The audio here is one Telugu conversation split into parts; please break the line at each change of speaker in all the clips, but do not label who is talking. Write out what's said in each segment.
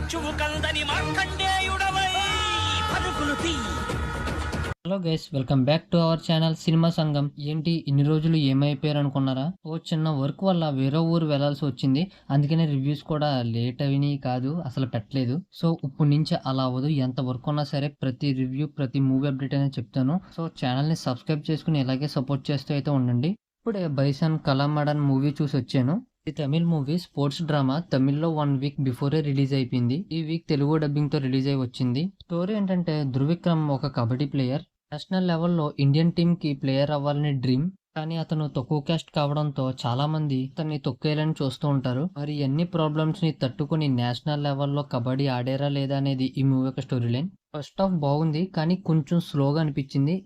మృత్యువు కందని మార్కండేయుడవై పరుగులు తీ.
Hello guys, welcome back to our channel cinema సంఘం. ఏంటి ఇన్ని రోజులు ఏమైపోయారు అనుకున్నారా? ఓ చిన్న వర్క్ వల్ల వేరే ఊరు వెళ్లాల్సి వచ్చింది. అందుకనే రివ్యూస్ కూడా లేట్ అయినాయి కాదు, అసలు పెట్టలేదు. సో ఇప్పుడు నుంచి అలా అవ్వదు. ఎంత వర్క్ ఉన్నా సరే ప్రతి రివ్యూ, ప్రతి మూవీ అప్డేట్ అనేది చెప్తాను. సో ఛానల్ ని సబ్స్క్రైబ్ చేసుకుని ఇలాగే సపోర్ట్ చేస్తూ అయితే ఉండండి. ఇప్పుడే బైసన్ కలమడన్ మూవీ చూసి వచ్చాను. ఈ తమిళ్ మూవీ స్పోర్ట్స్ డ్రామా. తమిళ్లో 1 వీక్ బిఫోరే రిలీజ్ అయిపోయింది. ఈ వీక్ తెలుగు డబ్బింగ్ తో రిలీజ్ అయి వచ్చింది. స్టోరీ ఏంటంటే ధృవిక్రమ్ ఒక కబడ్డీ ప్లేయర్. నేషనల్ లెవెల్లో ఇండియన్ టీమ్ కి ప్లేయర్ అవ్వాలని డ్రీమ్. కానీ అతను తక్కువ క్యాస్ట్ కావడంతో చాలా మంది అతన్ని తొక్కేయాలని చూస్తూ ఉంటారు. మరి ఎన్ని ప్రాబ్లమ్స్ ని తట్టుకుని నేషనల్ లెవెల్లో కబడ్డీ ఆడారా లేదా అనేది ఈ మూవీ యొక్క స్టోరీ లైన్. ఫస్ట్ హాఫ్ బాగుంది, కానీ కొంచెం స్లోగా అనిపించింది.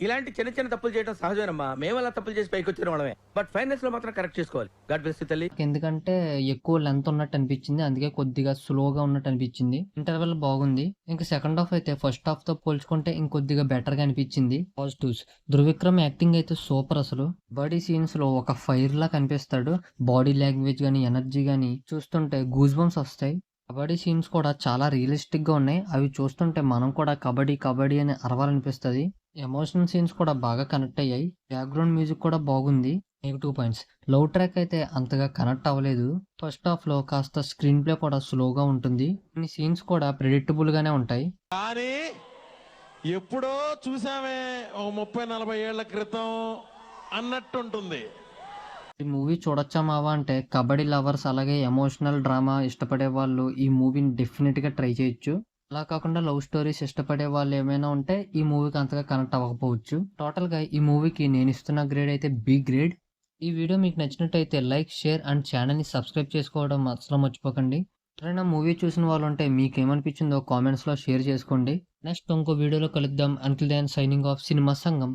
ఇలాంటి చిన్న చిన్న తప్పులు చేయడం సహజమేనమ్మా. మేము అలా తప్పులు చేసి పైకి వచ్చిన వాళ్ళమే. బట్ ఫైనల్స్ లో మాత్రం కరెక్ట్ చేసుకోవాలి. గాడ్ బ్లెస్ యు తల్లి.
ఎందుకంటే ఎక్కువ లెంత్ ఉన్నట్టు అనిపించింది, అందుకే కొద్దిగా స్లోగా ఉన్నట్టు అనిపించింది. ఇంటర్వెల్ బాగుంది. ఇంకా సెకండ్ హాఫ్ అయితే ఫస్ట్ హాఫ్ తో పోల్చుకుంటే ఇంకొద్దిగా బెటర్ గా అనిపించింది. పాజిటివ్స్: ధృవిక్రమ్ యాక్టింగ్ అయితే సూపర్. అసలు బాడీ సీన్స్ లో ఒక ఫైర్ లా కనిపిస్తాడు. బాడీ లాంగ్వేజ్ గానీ, ఎనర్జీ గానీ చూస్తుంటే గూస్ బంప్స్ వస్తాయి. కబడ్డీ సీన్స్ కూడా చాలా రియలిస్టిక్ గా ఉన్నాయి. అవి చూస్తుంటే మనం కూడా కబడ్డీ కబడ్డీ అని అరవాలనిపిస్తుంది. ఎమోషనల్ సీన్స్ కూడా బాగా కనెక్ట్ అయ్యాయి. బ్యాక్గ్రౌండ్ మ్యూజిక్ కూడా బాగుంది. నెగిటివ్ పాయింట్స్: లవ్ ట్రాక్ అయితే అంతగా కనెక్ట్ అవ్వలేదు. ఫస్ట్ హాఫ్ లో కాస్త స్క్రీన్ ప్లే కూడా స్లోగా ఉంటుంది. కొన్ని సీన్స్ కూడా ప్రెడిక్టబుల్ గానే ఉంటాయి.
కానీ ఎప్పుడో చూసామే ఓ 30-40 ఏళ్ల క్రితం అన్నట్టుంటుంది.
ఈ మూవీ చూడొచ్చా మావా అంటే కబడ్డీ లవర్స్ అలాగే ఎమోషనల్ డ్రామా ఇష్టపడే వాళ్ళు ఈ మూవీని డెఫినెట్ గా ట్రై చేయొచ్చు. అలా కాకుండా లవ్ స్టోరీస్ ఇష్టపడే వాళ్ళు ఏమైనా ఉంటే ఈ మూవీకి అంతగా కనెక్ట్ అవ్వకపోవచ్చు. టోటల్ గా ఈ మూవీకి నేను ఇస్తున్న గ్రేడ్ అయితే బి గ్రేడ్. ఈ వీడియో మీకు నచ్చినట్టయితే లైక్, షేర్ అండ్ ఛానల్ ని సబ్స్క్రైబ్ చేసుకోవడం అసలు మర్చిపోకండి. ఎవరైనా మూవీ చూసిన వాళ్ళు ఉంటే మీకు ఏమనిపించిందో కామెంట్స్ లో షేర్ చేసుకోండి. నెక్స్ట్ ఇంకో వీడియోలో కలుద్దాం. Until then signing off cinema సంఘం.